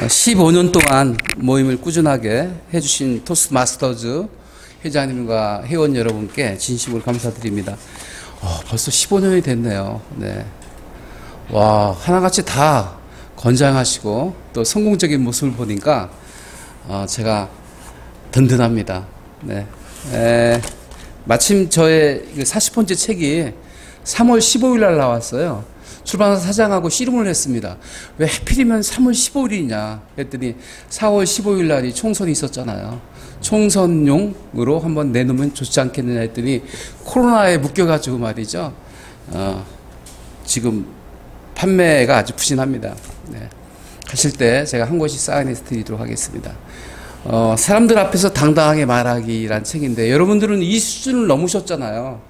15년 동안 모임을 꾸준하게 해주신 토스트마스터즈 회장님과 회원 여러분께 진심으로 감사드립니다. 벌써 15년이 됐네요. 네. 와, 하나같이 다 건장하시고 또 성공적인 모습을 보니까 제가 든든합니다. 네. 마침 저의 40번째 책이 3월 15일 날 나왔어요. 출판사 사장하고 씨름을 했습니다. 왜 하필이면 3월 15일이냐 했더니 4월 15일 날이 총선이 있었잖아요. 총선용으로 한번 내놓으면 좋지 않겠느냐 했더니 코로나에 묶여가지고 말이죠. 지금 판매가 아주 부진합니다. 네. 가실 때 제가 한 권씩 사인해서 드리도록 하겠습니다. 사람들 앞에서 당당하게 말하기란 책인데 여러분들은 이 수준을 넘으셨잖아요.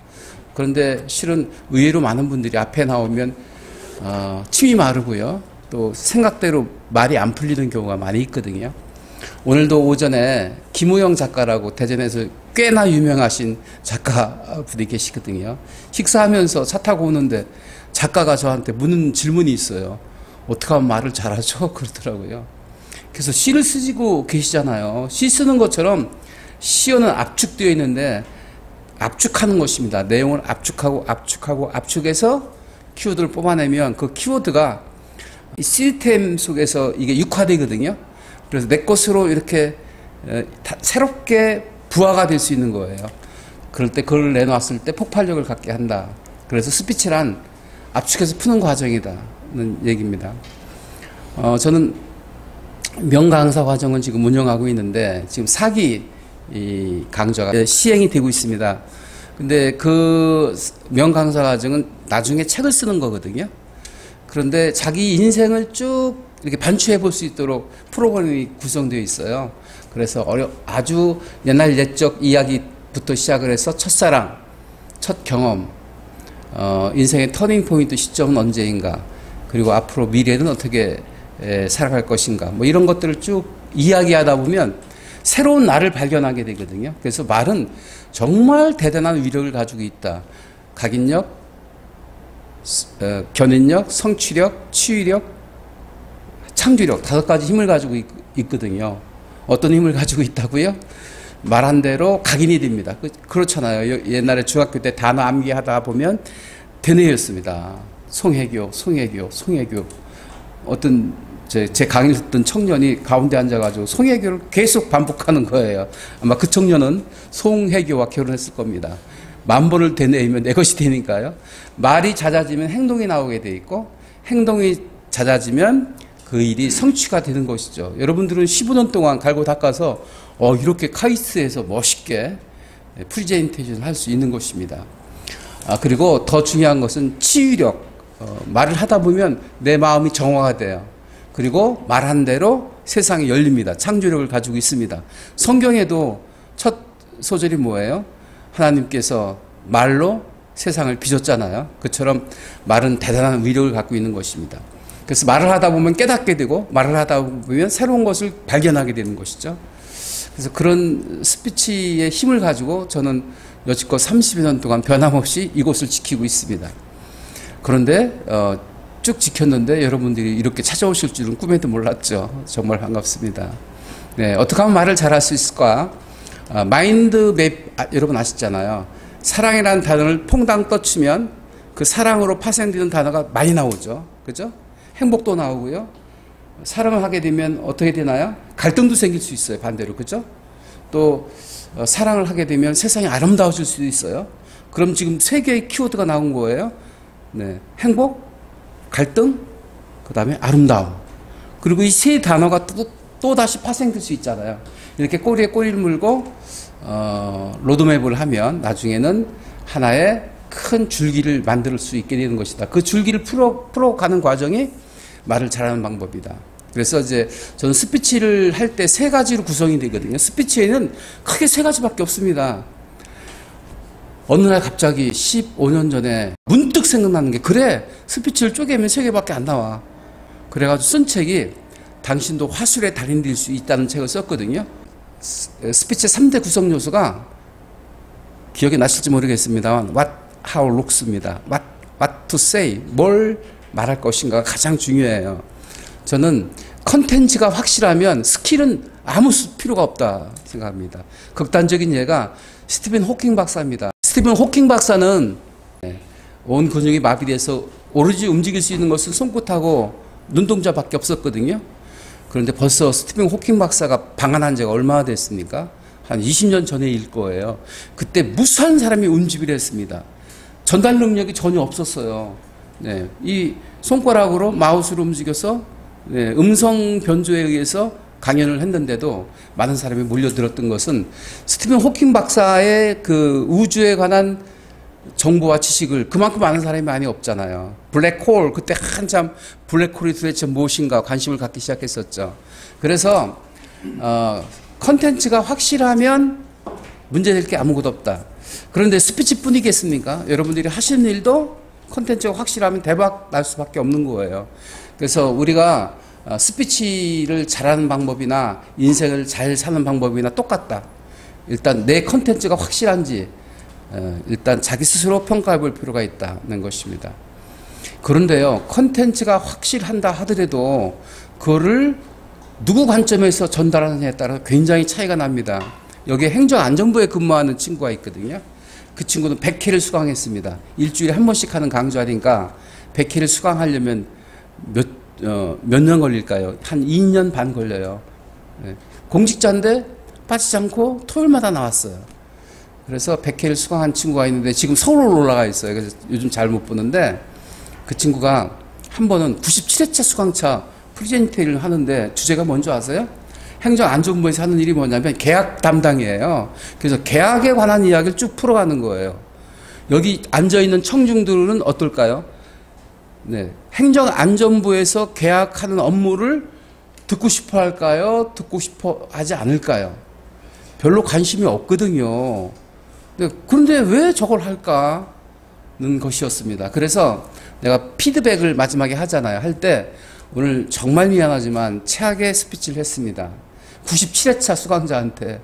그런데 실은 의외로 많은 분들이 앞에 나오면 침이 마르고요. 또 생각대로 말이 안 풀리는 경우가 많이 있거든요. 오늘도 오전에 김우영 작가라고 대전에서 꽤나 유명하신 작가분이 계시거든요. 식사하면서 차 타고 오는데 작가가 저한테 묻는 질문이 있어요. 어떻게 하면 말을 잘하죠? 그러더라고요. 그래서 시를 쓰시고 계시잖아요. 시 쓰는 것처럼 시어는 압축되어 있는데 압축하는 것입니다. 내용을 압축해서 키워드를 뽑아내면 그 키워드가 시스템 속에서 이게 육화되거든요. 그래서 내 것으로 이렇게 새롭게 부화가 될 수 있는 거예요. 그럴 때 그걸 내놨을 때 폭발력을 갖게 한다. 그래서 스피치란 압축해서 푸는 과정이다는 얘기입니다. 저는 명강사 과정은 지금 운영하고 있는데 지금 4기 강좌가 시행이 되고 있습니다. 근데 그 명강사 과정은 나중에 책을 쓰는 거거든요. 그런데 자기 인생을 쭉 이렇게 반추해 볼 수 있도록 프로그램이 구성되어 있어요. 그래서 아주 옛날 옛적 이야기부터 시작을 해서 첫사랑, 첫 경험, 인생의 터닝 포인트 시점은 언제인가, 그리고 앞으로 미래는 어떻게 살아갈 것인가, 뭐 이런 것들을 쭉 이야기하다 보면 새로운 나를 발견하게 되거든요. 그래서 말은 정말 대단한 위력을 가지고 있다. 각인력, 견인력, 성취력, 치유력, 창조력 5가지 힘을 가지고 있거든요. 어떤 힘을 가지고 있다고요? 말한 대로 각인이 됩니다. 그렇잖아요. 옛날에 중학교 때 단어 암기하다 보면 되뇌였습니다. 송혜교. 어떤 제 강의를 듣던 청년이 가운데 앉아가지고 송혜교를 계속 반복하는 거예요. 아마 그 청년은 송혜교와 결혼했을 겁니다. 10,000번을 되뇌이면 내 것이 되니까요. 말이 잦아지면 행동이 나오게 돼 있고 행동이 잦아지면 그 일이 성취가 되는 것이죠. 여러분들은 15년 동안 갈고 닦아서 이렇게 카이스트에서 멋있게 프리젠테이션을 할 수 있는 것입니다. 그리고 더 중요한 것은 치유력. 말을 하다 보면 내 마음이 정화가 돼요. 그리고 말한 대로 세상이 열립니다. 창조력을 가지고 있습니다. 성경에도 첫 소절이 뭐예요? 하나님께서 말로 세상을 빚었잖아요. 그처럼 말은 대단한 위력을 갖고 있는 것입니다. 그래서 말을 하다 보면 깨닫게 되고 말을 하다 보면 새로운 것을 발견하게 되는 것이죠. 그래서 그런 스피치의 힘을 가지고 저는 여지껏 30여 년 동안 변함없이 이곳을 지키고 있습니다. 그런데 쭉 지켰는데 여러분들이 이렇게 찾아오실 줄은 꿈에도 몰랐죠. 정말 반갑습니다. 네, 어떻게 하면 말을 잘할 수 있을까? 마인드맵 여러분 아시잖아요. 사랑이라는 단어를 퐁당 떠치면 그 사랑으로 파생되는 단어가 많이 나오죠. 그죠? 행복도 나오고요. 사랑을 하게 되면 어떻게 되나요? 갈등도 생길 수 있어요. 반대로. 그죠? 또 사랑을 하게 되면 세상이 아름다워질 수도 있어요. 그럼 지금 3개의 키워드가 나온 거예요. 네, 행복, 갈등, 그 다음에 아름다움. 그리고 이 3 단어가 또 다시 파생될 수 있잖아요. 이렇게 꼬리에 꼬리를 물고 로드맵을 하면 나중에는 하나의 큰 줄기를 만들 수 있게 되는 것이다. 그 줄기를 풀어가는 과정이 말을 잘하는 방법이다. 그래서 이제 저는 스피치를 할 때 3가지로 구성이 되거든요. 스피치에는 크게 3가지밖에 없습니다. 어느 날 갑자기 15년 전에 문득 생각나는 게 그래 스피치를 쪼개면 3개밖에 안 나와. 그래가지고 쓴 책이 당신도 화술의 달인 될 수 있다는 책을 썼거든요. 스피치의 3대 구성 요소가 기억이 나실지 모르겠습니다만 what, how, looks입니다. what to say, 뭘 말할 것인가가 가장 중요해요. 저는 컨텐츠가 확실하면 스킬은 아무 필요가 없다 생각합니다. 극단적인 예가 스티븐 호킹 박사입니다. 스티븐 호킹 박사는 온 근육이 마비돼서 오로지 움직일 수 있는 것은 손끝하고 눈동자밖에 없었거든요. 그런데 벌써 스티븐 호킹 박사가 방한한 지가 얼마나 됐습니까? 한 20년 전의 일 거예요. 그때 무수한 사람이 운집을 했습니다. 전달 능력이 전혀 없었어요. 네, 이 손가락으로 마우스를 움직여서 음성 변조에 의해서 강연을 했는데도 많은 사람이 몰려들었던 것은 스티븐 호킹 박사의 그 우주에 관한 정보와 지식을 그만큼 아는 사람이 많이 없잖아요. 블랙홀, 그때 한참 블랙홀이 도대체 무엇인가 관심을 갖기 시작했었죠. 그래서 컨텐츠가 확실하면 문제될 게 아무것도 없다. 그런데 스피치뿐이겠습니까? 여러분들이 하시는 일도 컨텐츠가 확실하면 대박 날 수밖에 없는 거예요. 그래서 우리가 스피치를 잘하는 방법이나 인생을 잘 사는 방법이나 똑같다. 일단 내 컨텐츠가 확실한지 일단 자기 스스로 평가해 볼 필요가 있다는 것입니다. 그런데요, 컨텐츠가 확실한다 하더라도 그거를 누구 관점에서 전달하느냐에 따라 굉장히 차이가 납니다. 여기에 행정안전부에 근무하는 친구가 있거든요. 그 친구는 100회를 수강했습니다. 일주일에 한 번씩 하는 강좌니까 100회를 수강하려면 몇 년 걸릴까요? 한 2년 반 걸려요. 공직자인데 빠지지 않고 토요일마다 나왔어요. 그래서 100회를 수강한 친구가 있는데 지금 서울로 올라가 있어요. 그래서 요즘 잘 못 보는데 그 친구가 한 번은 97회차 수강차 프리젠테이션을 하는데 주제가 뭔지 아세요? 행정안전부에서 하는 일이 뭐냐면 계약 담당이에요. 그래서 계약에 관한 이야기를 쭉 풀어가는 거예요. 여기 앉아있는 청중들은 어떨까요? 네, 행정안전부에서 계약하는 업무를 듣고 싶어 할까요? 듣고 싶어 하지 않을까요? 별로 관심이 없거든요. 그런데 왜 저걸 할까는 것이었습니다. 그래서 내가 피드백을 마지막에 하잖아요. 할 때 오늘 정말 미안하지만 최악의 스피치를 했습니다. 97회차 수강자한테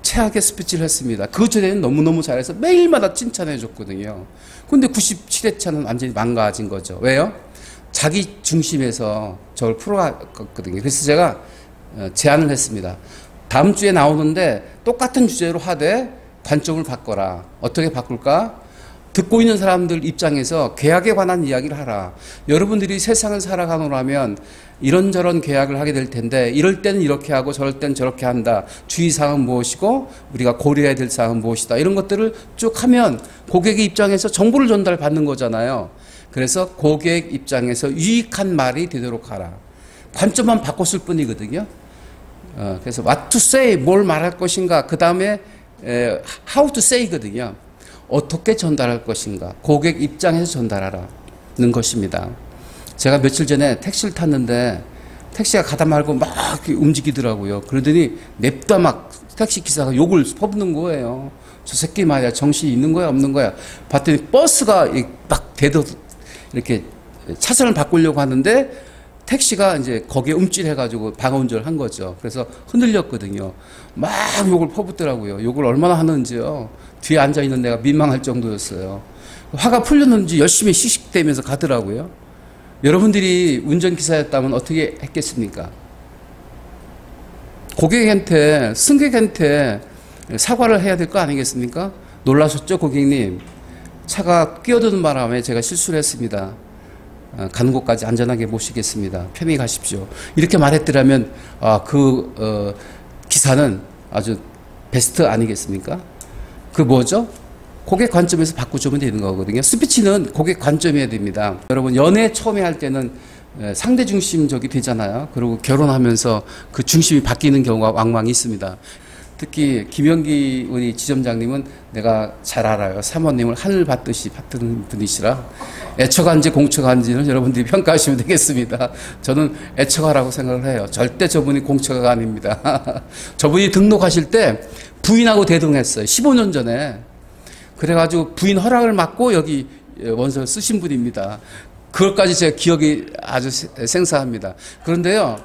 최악의 스피치를 했습니다. 그 전에는 너무너무 잘해서 매일마다 칭찬해 줬거든요. 근데 97회차는 완전히 망가진 거죠. 왜요? 자기 중심에서 저걸 풀어갔거든요. 그래서 제가 제안을 했습니다. 다음 주에 나오는데 똑같은 주제로 하되 관점을 바꿔라. 어떻게 바꿀까? 듣고 있는 사람들 입장에서 계약에 관한 이야기를 하라. 여러분들이 세상을 살아가노라면 이런저런 계약을 하게 될 텐데 이럴 때는 이렇게 하고 저럴 때는 저렇게 한다. 주의사항은 무엇이고 우리가 고려해야 될 사항은 무엇이다. 이런 것들을 쭉 하면 고객의 입장에서 정보를 전달받는 거잖아요. 그래서 고객 입장에서 유익한 말이 되도록 하라. 관점만 바꿨을 뿐이거든요. 그래서 what to say, 뭘 말할 것인가. 그 다음에 how to say거든요. 어떻게 전달할 것인가. 고객 입장에서 전달하라는 것입니다. 제가 며칠 전에 택시를 탔는데 택시가 가다 말고 막 움직이더라고요. 그러더니 냅다 막 택시 기사가 욕을 퍼붓는 거예요. 저 새끼 말이야, 정신이 있는 거야 없는 거야. 봤더니 버스가 막 대도 이렇게 차선을 바꾸려고 하는데 택시가 이제 거기에 움찔해가지고 방어운전을 한 거죠. 그래서 흔들렸거든요. 막 욕을 퍼붓더라고요. 욕을 얼마나 하는지요. 뒤에 앉아있는 내가 민망할 정도였어요. 화가 풀렸는지 열심히 씩씩대면서 가더라고요. 여러분들이 운전기사였다면 어떻게 했겠습니까? 고객한테, 승객한테 사과를 해야 될 거 아니겠습니까? 놀라셨죠, 고객님? 차가 끼어드는 바람에 제가 실수를 했습니다. 가는 곳까지 안전하게 모시겠습니다. 편히 가십시오. 이렇게 말했더라면 기사는 아주 베스트 아니겠습니까? 그 뭐죠? 고객 관점에서 바꾸주면 되는 거거든요. 스피치는 고객 관점이어야 됩니다. 여러분 연애 처음에 할 때는 상대 중심적이 되잖아요. 그리고 결혼하면서 그 중심이 바뀌는 경우가 왕왕 있습니다. 특히 김영기 우리 지점장님은 내가 잘 알아요. 사모님을 하늘 받듯이 받는 분이시라 애처간지 공처간지는 여러분들이 평가하시면 되겠습니다. 저는 애처가라고 생각을 해요. 절대 저분이 공처가 아닙니다. 저분이 등록하실 때 부인하고 대동했어요. 15년 전에. 그래가지고 부인 허락을 받고 여기 원서를 쓰신 분입니다. 그것까지 제가 기억이 아주 생생합니다. 그런데요,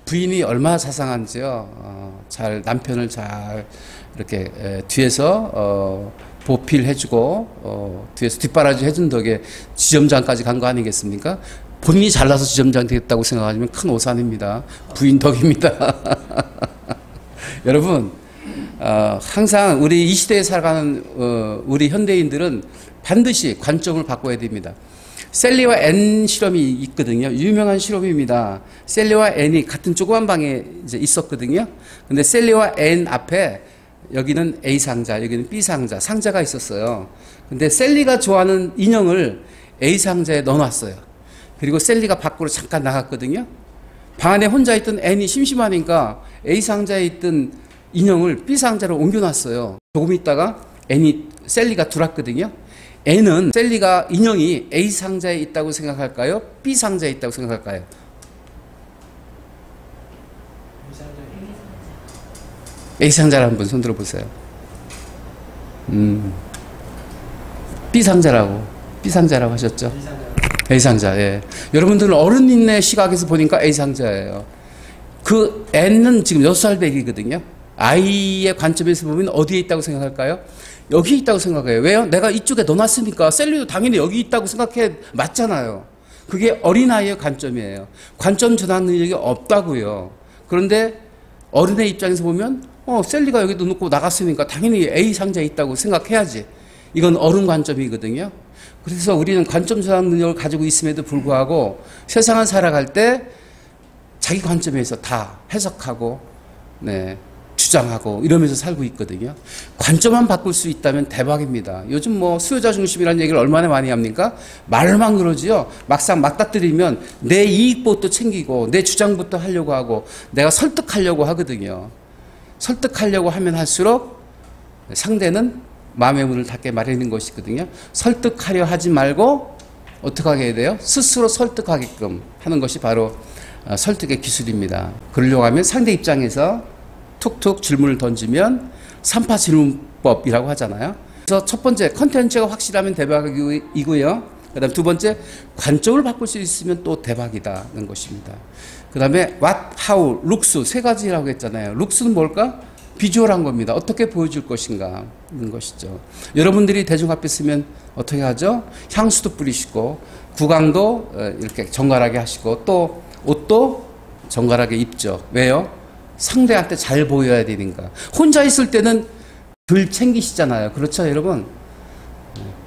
부인이 얼마나 자상한지요. 남편을 잘 이렇게 뒤에서 보필해주고 뒤에서 뒷바라지 해준 덕에 지점장까지 간 거 아니겠습니까? 본인이 잘나서 지점장 되겠다고 생각하시면 큰 오산입니다. 부인 덕입니다. 여러분, 항상 우리 이 시대에 살아가는 우리 현대인들은 반드시 관점을 바꿔야 됩니다. 셀리와 앤 실험이 있거든요. 유명한 실험입니다. 셀리와 앤이 같은 조그만 방에 이제 있었거든요. 근데 셀리와 앤 앞에 여기는 A 상자, 여기는 B 상자, 상자가 있었어요. 근데 셀리가 좋아하는 인형을 A 상자에 넣어놨어요. 그리고 셀리가 밖으로 잠깐 나갔거든요. 방 안에 혼자 있던 앤이 심심하니까 A 상자에 있던 인형을 B 상자로 옮겨놨어요. 조금 있다가 셀리가 들어왔거든요. 앤은 셀리가 인형이 A 상자에 있다고 생각할까요? B 상자에 있다고 생각할까요? A 상자를 한번 손들어 보세요. B 상자라고 하셨죠? A 상자, 예. 여러분들은 어른인의 시각에서 보니까 A 상자예요. 그 N은 지금 6살 배기거든요. 아이의 관점에서 보면 어디에 있다고 생각할까요? 여기 있다고 생각해요. 왜요? 내가 이쪽에 넣어놨으니까 셀리도 당연히 여기 있다고 생각해. 맞잖아요. 그게 어린아이의 관점이에요. 관점 전환 능력이 없다고요. 그런데 어른의 입장에서 보면 셀리가 여기도 놓고 나갔으니까 당연히 A 상자에 있다고 생각해야지. 이건 어른 관점이거든요. 그래서 우리는 관점 전환 능력을 가지고 있음에도 불구하고 세상을 살아갈 때 자기 관점에서 다 해석하고 주장하고 이러면서 살고 있거든요. 관점만 바꿀 수 있다면 대박입니다. 요즘 수요자 중심이라는 얘기를 얼마나 많이 합니까? 말만 그러지요. 막상 맞닥뜨리면 내 이익부터 챙기고 내 주장부터 하려고 하고 내가 설득하려고 하거든요. 설득하려고 하면 할수록 상대는 마음의 문을 닫게 마련인 것이거든요. 설득하려 하지 말고 어떻게 하게 돼요? 스스로 설득하게끔 하는 것이 바로 설득의 기술입니다. 그러려고 하면 상대 입장에서 툭툭 질문을 던지면 3파 질문법이라고 하잖아요. 그래서 첫 번째, 컨텐츠가 확실하면 대박이고요. 그 다음 두 번째, 관점을 바꿀 수 있으면 또 대박이다는 것입니다. 그 다음에 what, how, looks 세 가지라고 했잖아요. looks는 뭘까? 비주얼한 겁니다. 어떻게 보여줄 것인가 하는 것이죠. 여러분들이 대중 앞에 쓰면 어떻게 하죠? 향수도 뿌리시고 구강도 이렇게 정갈하게 하시고 또 옷도 정갈하게 입죠. 왜요? 상대한테 잘 보여야 되니까. 혼자 있을 때는 덜 챙기시잖아요. 그렇죠, 여러분?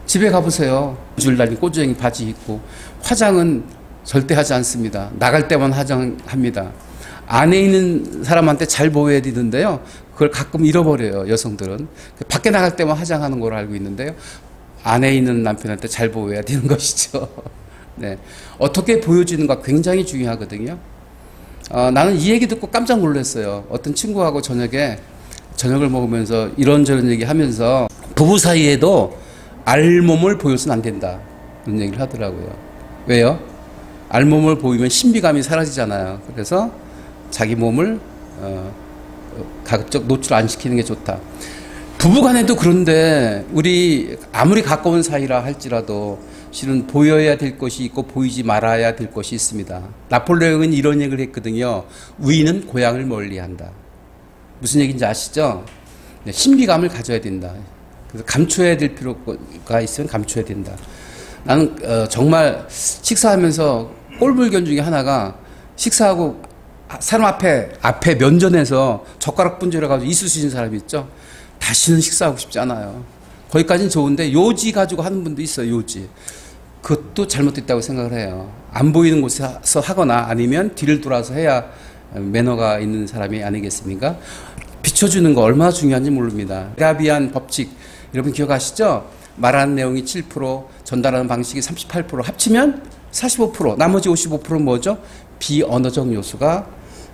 집에 가보세요. 줄 달린 꼬주쟁이 바지 입고 화장은 절대 하지 않습니다. 나갈 때만 화장합니다. 안에 있는 사람한테 잘 보여야 되는데요. 그걸 가끔 잃어버려요, 여성들은. 밖에 나갈 때만 화장하는 걸로 알고 있는데요. 안에 있는 남편한테 잘 보여야 되는 것이죠. 네. 어떻게 보여주는가 굉장히 중요하거든요. 나는 이 얘기 듣고 깜짝 놀랐어요. 어떤 친구하고 저녁을 먹으면서 이런저런 얘기 하면서 부부 사이에도 알몸을 보여서는 안 된다. 그런 얘기를 하더라고요. 왜요? 알몸을 보이면 신비감이 사라지잖아요. 그래서 자기 몸을 가급적 노출 안 시키는 게 좋다. 부부간에도 그런데 우리 아무리 가까운 사이라 할지라도 실은 보여야 될 것이 있고 보이지 말아야 될 것이 있습니다. 나폴레옹은 이런 얘기를 했거든요. 우위는 고향을 멀리한다. 무슨 얘기인지 아시죠? 신비감을 가져야 된다. 그래서 감춰야 될 필요가 있으면 감춰야 된다. 나는 정말 식사하면서 꼴불견 중에 하나가 식사하고 사람 앞에 면전에서 젓가락 분질해가지고 이쑤시는 사람이 있죠. 다시는 식사하고 싶지 않아요. 거기까지는 좋은데 요지 가지고 하는 분도 있어요. 요지. 그것도 잘못됐다고 생각을 해요. 안 보이는 곳에서 하거나 아니면 뒤를 돌아서 해야 매너가 있는 사람이 아니겠습니까? 비춰주는 거 얼마나 중요한지 모릅니다. 라비안 법칙 여러분 기억하시죠? 말하는 내용이 7%, 전달하는 방식이 38% 합치면 45%, 나머지 55%는 뭐죠? 비언어적 요소가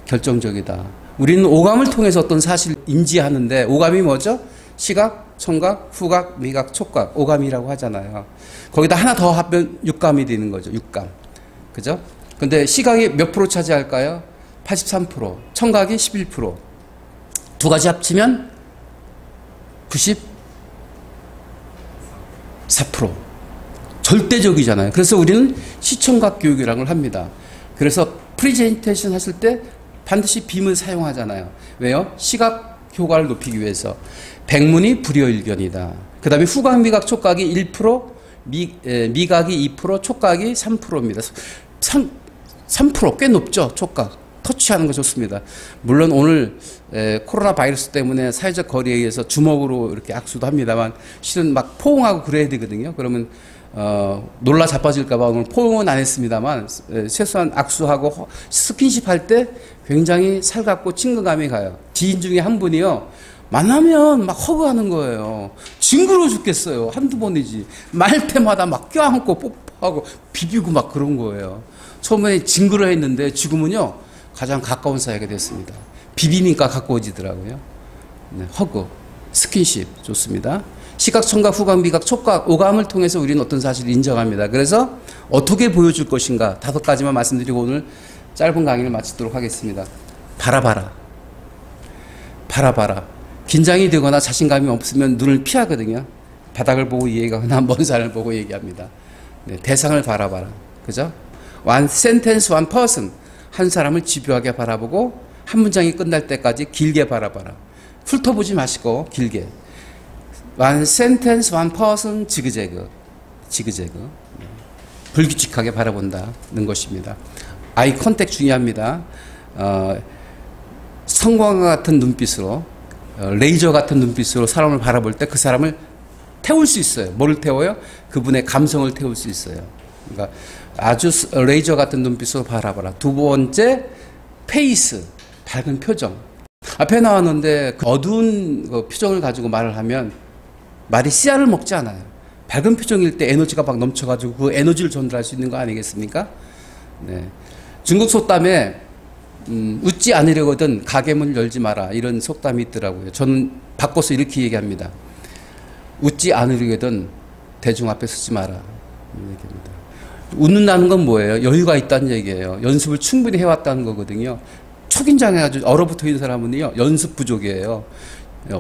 결정적이다. 우리는 오감을 통해서 어떤 사실을 인지하는데 오감이 뭐죠? 시각, 청각, 후각, 미각, 촉각, 오감이라고 하잖아요. 거기다 하나 더 하면 육감이 되는 거죠. 육감. 그죠? 근데 시각이 몇 프로 차지할까요? 83%, 청각이 11%. 두 가지 합치면 94%. 절대적이잖아요. 그래서 우리는 시청각 교육이라는 걸 합니다. 그래서 프레젠테이션 했을 때 반드시 빔을 사용하잖아요. 왜요? 시각 효과를 높이기 위해서. 백문이 불여일견이다. 그 다음에 후각, 미각, 촉각이 1%, 미각이 2%, 촉각이 3%입니다. 3%꽤 높죠. 촉각. 터치하는 거 좋습니다. 물론 오늘 코로나 바이러스 때문에 사회적 거리에 의해서 주먹으로 이렇게 악수도 합니다만 실은 막 포옹하고 그래야 되거든요. 그러면 놀라 자빠질까 봐 오늘 포옹은 안 했습니다만 최소한 악수하고 스킨십 할 때 굉장히 살갑고 친근감이 가요. 지인 중에 한 분이요. 만나면 막 허그하는 거예요. 징그러워 죽겠어요. 한두 번이지. 말 때마다 막 껴안고 뽀뽀하고 비비고 막 그런 거예요. 처음에 징그러워 했는데 지금은요. 가장 가까운 사이가 됐습니다. 비비니까 가까워지더라고요. 네, 허그, 스킨십 좋습니다. 시각, 청각, 후각, 미각, 촉각, 오감을 통해서 우리는 어떤 사실을 인정합니다. 그래서 어떻게 보여줄 것인가 5가지만 말씀드리고 오늘 짧은 강의를 마치도록 하겠습니다. 바라봐라. 바라봐라. 긴장이 되거나 자신감이 없으면 눈을 피하거든요. 바닥을 보고 얘기하거나 먼 산을 보고 얘기합니다. 네, 대상을 바라봐라. 그죠? One sentence, one person. 한 사람을 집요하게 바라보고 한 문장이 끝날 때까지 길게 바라봐라. 훑어보지 마시고 길게. One sentence, one person, 지그재그. 지그재그. 불규칙하게 바라본다는 것입니다. 아이 컨택 중요합니다. 성광 같은 눈빛으로 레이저 같은 눈빛으로 사람을 바라볼 때 그 사람을 태울 수 있어요. 뭐를 태워요? 그분의 감성을 태울 수 있어요. 그러니까 아주 레이저 같은 눈빛으로 바라봐라. 두 번째, 페이스, 밝은 표정. 앞에 나왔는데 그 어두운 표정을 가지고 말을 하면 말이 씨알을 먹지 않아요. 밝은 표정일 때 에너지가 막 넘쳐가지고 그 에너지를 전달할 수 있는 거 아니겠습니까? 네. 중국 속담에 웃지 않으려거든 가게 문 열지 마라 이런 속담이 있더라고요. 저는 바꿔서 이렇게 얘기합니다. 웃지 않으려거든 대중 앞에 서지 마라. 이런 얘기입니다. 웃는다는 건 뭐예요? 여유가 있다는 얘기예요. 연습을 충분히 해왔다는 거거든요. 초긴장해가지고 얼어붙어 있는 사람은요 연습 부족이에요.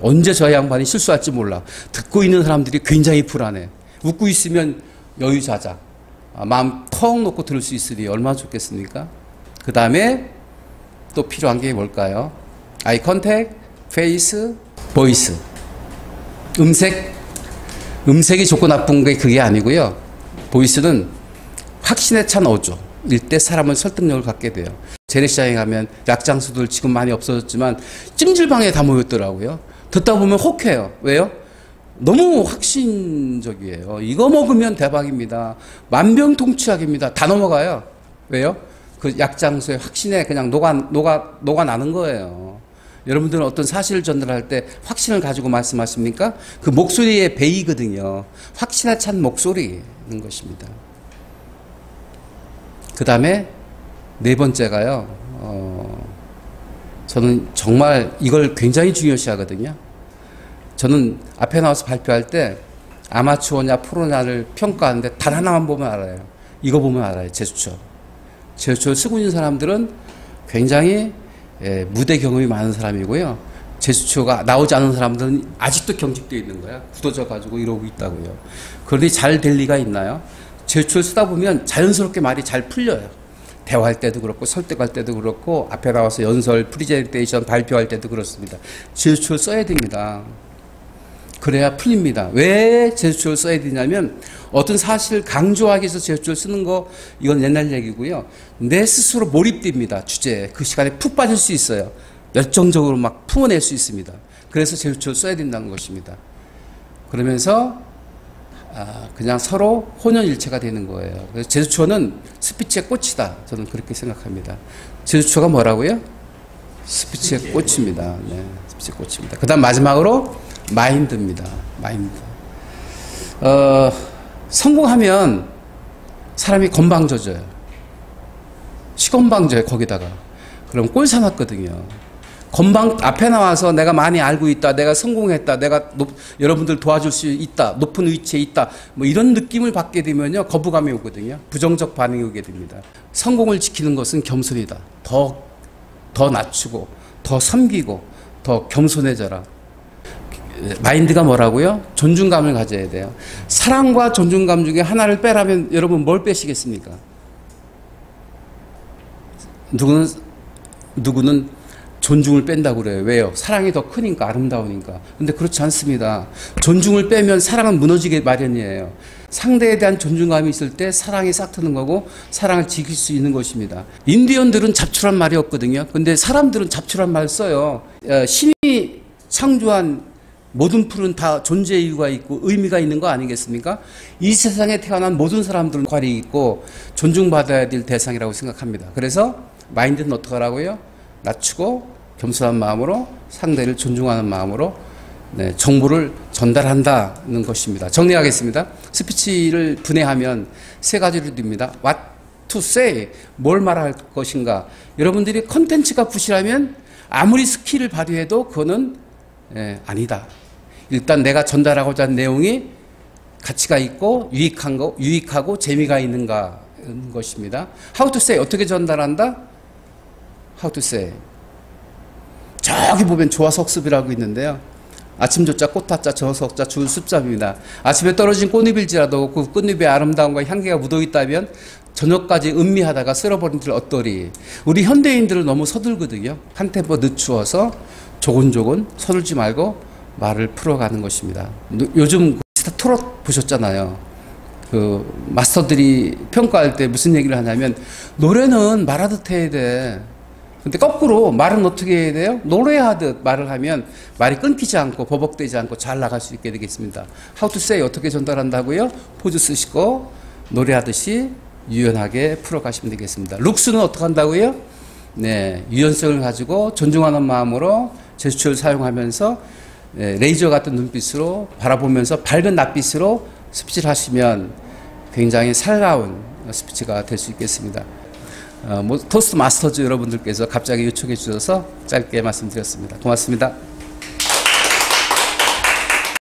언제 저 양반이 실수할지 몰라. 듣고 있는 사람들이 굉장히 불안해. 웃고 있으면 여유자작. 마음 턱 놓고 들을 수 있으니 얼마나 좋겠습니까? 그 다음에 또 필요한 게 뭘까요? 아이 컨택, 페이스, 보이스. 음색이 좋고 나쁜 게 그게 아니고요. 보이스는 확신에 찬 어조일 때 사람은 설득력을 갖게 돼요. 재래시장에 가면 약장수들 지금 많이 없어졌지만 찜질방에 다 모였더라고요. 듣다 보면 혹해요. 왜요? 너무 확신적이에요. 이거 먹으면 대박입니다. 만병통치약입니다. 다 넘어가요. 왜요? 그 약장수의 확신에 그냥 녹아나는 거예요. 여러분들은 어떤 사실을 전달할 때 확신을 가지고 말씀하십니까? 그 목소리의 배이거든요. 확신에 찬 목소리인 것입니다. 그 다음에 네 번째가요. 저는 정말 이걸 굉장히 중요시 하거든요. 저는 앞에 나와서 발표할 때 아마추어냐 프로냐를 평가하는데 단 하나만 보면 알아요. 이거 보면 알아요. 제스처. 제스처를 쓰고 있는 사람들은 굉장히 무대 경험이 많은 사람이고요. 제스처가 나오지 않은 사람들은 아직도 경직되어 있는 거야. 굳어져 가지고 이러고 있다고요. 그런데 잘 될 리가 있나요? 제스처를 쓰다 보면 자연스럽게 말이 잘 풀려요. 대화할 때도 그렇고 설득할 때도 그렇고 앞에 나와서 연설, 프리젠테이션 발표할 때도 그렇습니다. 제스처를 써야 됩니다. 그래야 풀립니다. 왜 제스처를 써야 되냐면 어떤 사실을 강조하기 위해서 제스처를 쓰는 거 이건 옛날 얘기고요. 내 스스로 몰입됩니다. 주제에. 그 시간에 푹 빠질 수 있어요. 열정적으로 막 품어낼 수 있습니다. 그래서 제스처를 써야 된다는 것입니다. 그러면서 그냥 서로 혼연일체가 되는 거예요. 그래서 제스처는 스피치의 꽃이다. 저는 그렇게 생각합니다. 제스처가 뭐라고요? 스피치의 꽃입니다. 네, 스피치의 꽃입니다. 그 다음 마지막으로 마인드입니다. 마인드. 성공하면 사람이 건방져져요. 시건방져요, 거기다가. 그럼 꼴 사납거든요. 앞에 나와서 내가 많이 알고 있다, 내가 성공했다, 내가 여러분들 도와줄 수 있다, 높은 위치에 있다, 뭐 이런 느낌을 받게 되면요, 거부감이 오거든요. 부정적 반응이 오게 됩니다. 성공을 지키는 것은 겸손이다. 더 낮추고, 더 섬기고, 더 겸손해져라. 마인드가 뭐라고요? 존중감을 가져야 돼요. 사랑과 존중감 중에 하나를 빼라면 여러분 뭘 빼시겠습니까? 누구는 존중을 뺀다고 그래요. 왜요? 사랑이 더 크니까, 아름다우니까. 근데 그렇지 않습니다. 존중을 빼면 사랑은 무너지게 마련이에요. 상대에 대한 존중감이 있을 때 사랑이 싹 트는 거고 사랑을 지킬 수 있는 것입니다. 인디언들은 잡초란 말이 없거든요. 근데 사람들은 잡초란 말 써요. 신이 창조한 모든 풀은 다 존재 이유가 있고 의미가 있는 거 아니겠습니까? 이 세상에 태어난 모든 사람들은 관이 있고 존중받아야 될 대상이라고 생각합니다. 그래서 마인드는 어떻게 하라고요? 낮추고 겸손한 마음으로 상대를 존중하는 마음으로 정보를 전달한다는 것입니다. 정리하겠습니다. 스피치를 분해하면 세 가지로 됩니다. What to say, 뭘 말할 것인가. 여러분들이 컨텐츠가 부실하면 아무리 스킬을 발휘해도 그거는 아니다. 일단 내가 전달하고자 하는 내용이 가치가 있고 유익하고 재미가 있는가 하는 것입니다. How to say, 어떻게 전달한다? How to say. 저기 보면 조화석습이라고 있는데요. 아침조자, 꽃타자, 저석자, 줄습자입니다. 아침에 떨어진 꽃잎일지라도 그 꽃잎의 아름다움과 향기가 묻어있다면 저녁까지 음미하다가 쓸어버린 줄 어떠리. 우리 현대인들은 너무 서둘거든요. 한 템포 늦추어서 조곤조곤 서둘지 말고 말을 풀어가는 것입니다. 요즘 스타 트롯 보셨잖아요. 그 마스터들이 평가할 때 무슨 얘기를 하냐면 노래는 말하듯 해야 돼. 근데 거꾸로 말은 어떻게 해야 돼요? 노래하듯 말을 하면 말이 끊기지 않고 버벅대지 않고 잘 나갈 수 있게 되겠습니다. How to say, 어떻게 전달한다고요? 포즈 쓰시고 노래하듯이 유연하게 풀어가시면 되겠습니다. 룩스는 어떻게 한다고요? 유연성을 가지고 존중하는 마음으로 제스처를 사용하면서 레이저 같은 눈빛으로 바라보면서 밝은 낯빛으로 스피치를 하시면 굉장히 살가운 스피치가 될 수 있겠습니다. 토스트 마스터즈 여러분들께서 갑자기 요청해 주셔서 짧게 말씀드렸습니다. 고맙습니다.